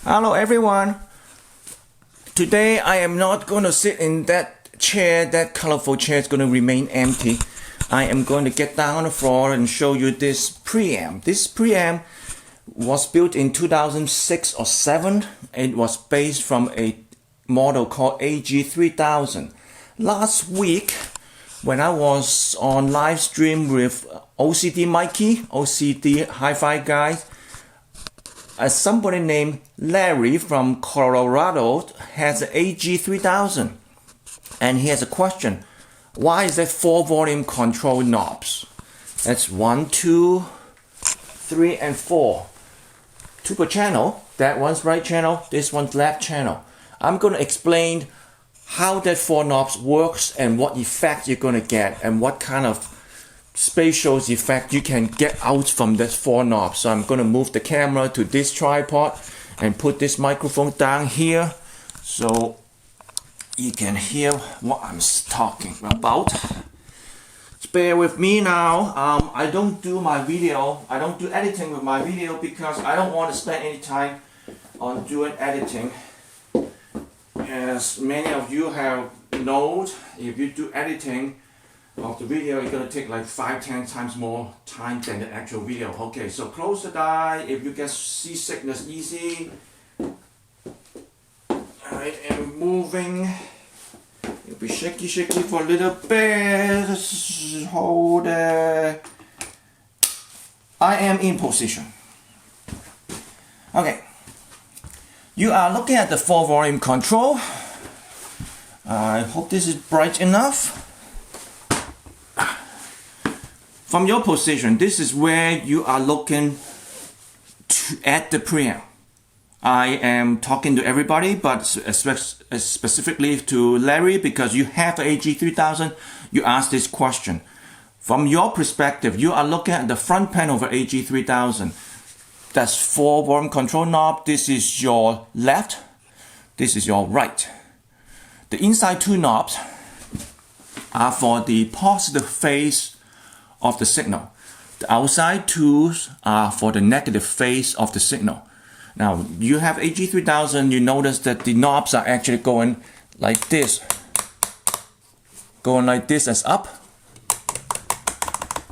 Hello everyone. Today I am not going to sit in that chair, that colorful chair is going to remain empty. I am going to get down on the floor and show you this preamp. This preamp was built in 2006 or 7. It was based from a model called AG3000. Last week when I was on live stream with OCD Mikey, OCD Hi-Fi guy, somebody named Larry from Colorado has an AG3000 and he has a question. Why is there 4 volume control knobs? That's 1, 2, 3 and 4. 2 per channel. That one's right channel, this one's left channel. I'm going to explain how that 4 knobs works and what effect you're going to get and what kind of spatial effect you can get out from that 4 knobs. So I'm going to move the camera to this tripod and put this microphone down here so you can hear what I'm talking about. Just bear with me now. I don't do my video, I don't do editing with my video because I don't want to spend any time on doing editing. As many of you have known, if you do editing of the video, it's going to take like 5-10 times more time than the actual video. Okay, so close the eye if you get seasickness easy. I am moving. It'll be shaky for a little bit. Hold it. I am in position. Okay. You are looking at the 4 volume control. I hope this is bright enough. From your position, this is where you are looking at the preamp. I am talking to everybody, but specifically to Larry because you have an AG3000. You asked this question. From your perspective, you are looking at the front panel of an AG3000. That's 4 volume control knob. This is your left. This is your right. The inside 2 knobs are for the positive phase of the signal. The outside 2s are for the negative phase of the signal. Now you have AG3000, you notice that the knobs are actually going like this. Going like this as up,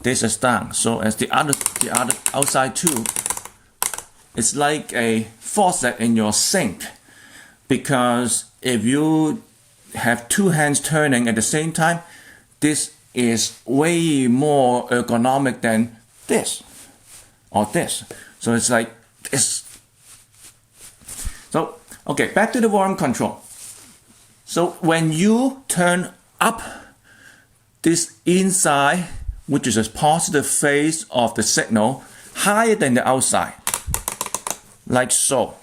this as down. So as the other outside 2, it's like a faucet in your sink. Because if you have 2 hands turning at the same time, this is way more ergonomic than this or this. So it's like this. So, okay, back to the volume control. So when you turn up this inside, which is a positive phase of the signal, higher than the outside, like so.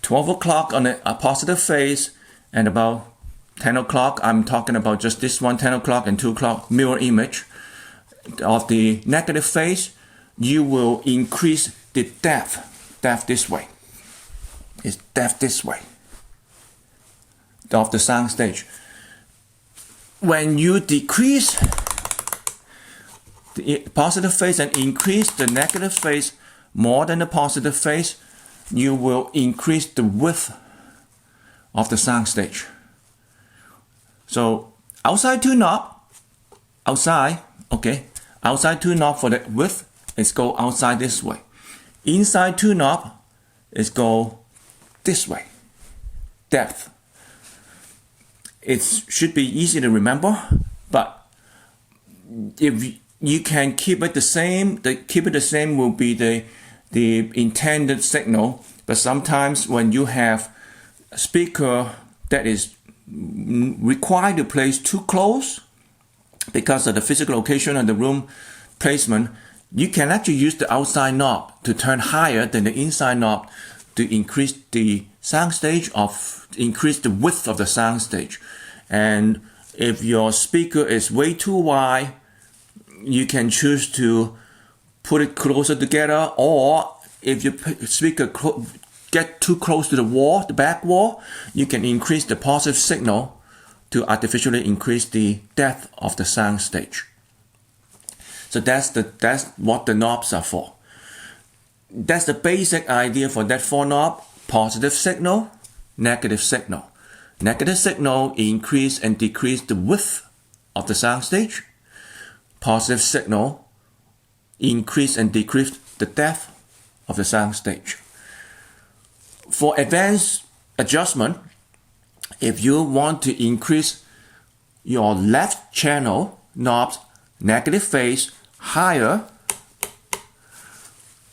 12 o'clock on a positive phase and about 10 o'clock, I'm talking about just this one, 10 o'clock and 2 o'clock mirror image of the negative phase, you will increase the depth this way. It's depth this way of the sound stage. When you decrease the positive phase and increase the negative phase more than the positive phase, you will increase the width of the sound stage. So outside 2 knob, outside 2 knob for the width is go outside this way. Inside 2 knob is go this way, depth. It should be easy to remember, but if you can keep it the same, the same will be the intended signal. But sometimes when you have a speaker that is required to place too close because of the physical location of the room placement, you can actually use the outside knob to turn higher than the inside knob to increase the sound stage increase the width of the sound stage. And if your speaker is way too wide, you can choose to put it closer together, or if your speaker get too close to the wall, the back wall, you can increase the positive signal to artificially increase the depth of the sound stage. So that's what the knobs are for. That's the basic idea for that 4 knob. positive signal, negative signal. Negative signal increase and decrease the width of the soundstage. Positive signal increase and decrease the depth of the soundstage. For advanced adjustment, if you want to increase your left channel knob's negative phase higher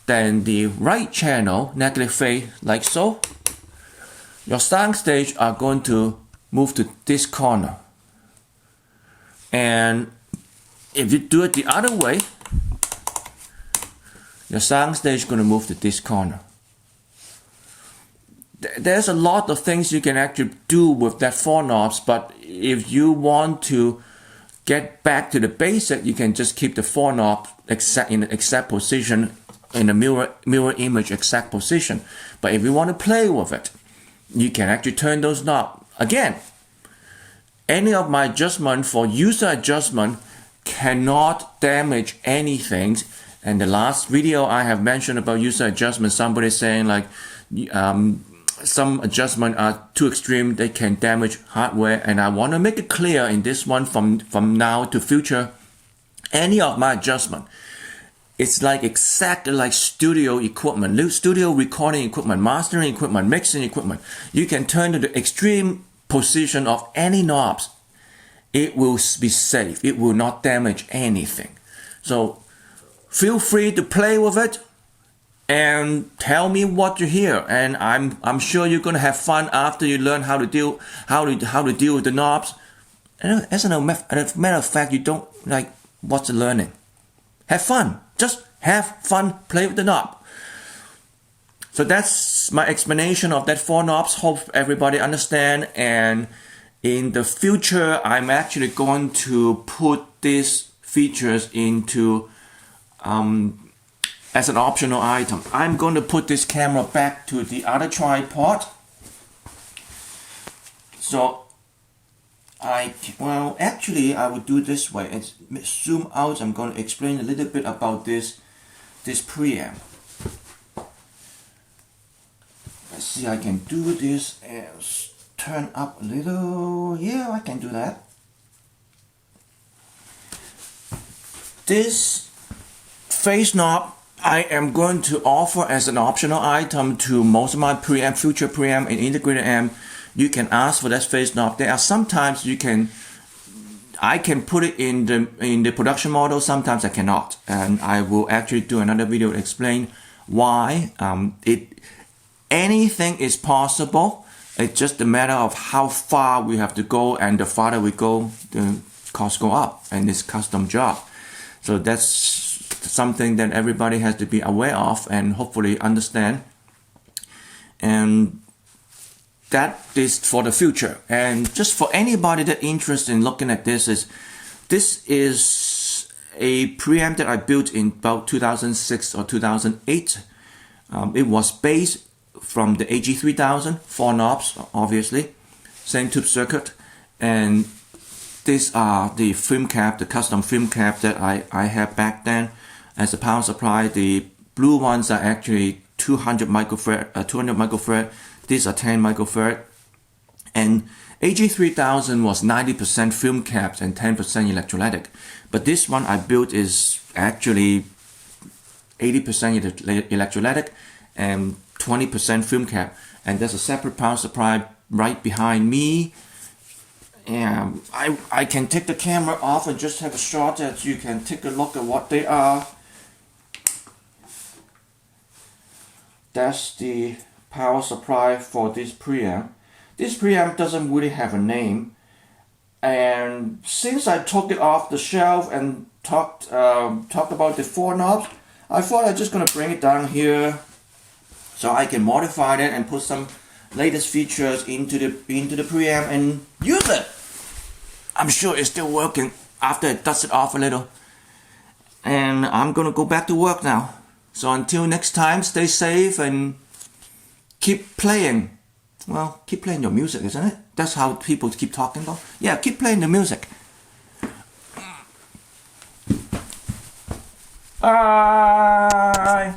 than the right channel negative phase, like so, your soundstage are going to move to this corner. And if you do it the other way, your soundstage is going to move to this corner. There's a lot of things you can actually do with that 4 knobs, but if you want to get back to the basic, you can just keep the 4 knobs in the exact position, in the mirror image exact position. But if you want to play with it, you can actually turn those knobs. Again, any of my adjustment for user adjustment cannot damage anything. And the last video I have mentioned about user adjustment, somebody saying like some adjustment are too extreme, they can damage hardware. And I want to make it clear in this one, from now to future, any of my adjustment, it's like exactly like studio equipment, studio recording equipment, mastering equipment, mixing equipment. You can turn to the extreme position of any knobs. It will be safe. It will not damage anything. So feel free to play with it and tell me what you hear. And I'm sure you're gonna have fun after you learn how to deal with the knobs. And as a matter of fact, you don't like what's the learning. Have fun. Just have fun, play with the knob. So that's my explanation of that 4 knobs. Hope everybody understand. And in the future, I'm actually going to put these features into as an optional item. I'm going to put this camera back to the other tripod. So actually I would do this way and zoom out. I'm going to explain a little bit about this preamp. Let's see, I can do this and turn up a little. Yeah, I can do that. This phase knob I am going to offer as an optional item to most of my preamp, future preamp and integrated amp. You can ask for that phase knob. There are sometimes I can put it in the production model, sometimes I cannot. And I will actually do another video to explain why. Anything is possible. It's just a matter of how far we have to go, and the farther we go, the costs go up, and it's custom job. So that's something that everybody has to be aware of and hopefully understand. And that is for the future. And just for anybody that interested in looking at this is a preamp that I built in about 2006 or 2008. It was based from the AG3000, 4 knobs, obviously, same tube circuit, and these are the film cap, the custom film cap that I had back then as a power supply. The blue ones are actually 200 microfarad. These are 10 microfarad. And AG3000 was 90% film caps and 10% electrolytic. But this one I built is actually 80% electrolytic and 20% film cap. And there's a separate power supply right behind me. And I can take the camera off and just have a shot that you can take a look at what they are. That's the power supply for this preamp. This preamp doesn't really have a name, and since I took it off the shelf and talked about the 4 knobs, I thought I'm just gonna bring it down here so I can modify it and put some latest features into the preamp and use it. I'm sure it's still working after I dust it off a little, and I'm gonna go back to work now. So until next time, stay safe and keep playing. Well, keep playing your music, isn't it? That's how people keep talking about. Yeah, keep playing the music. Bye.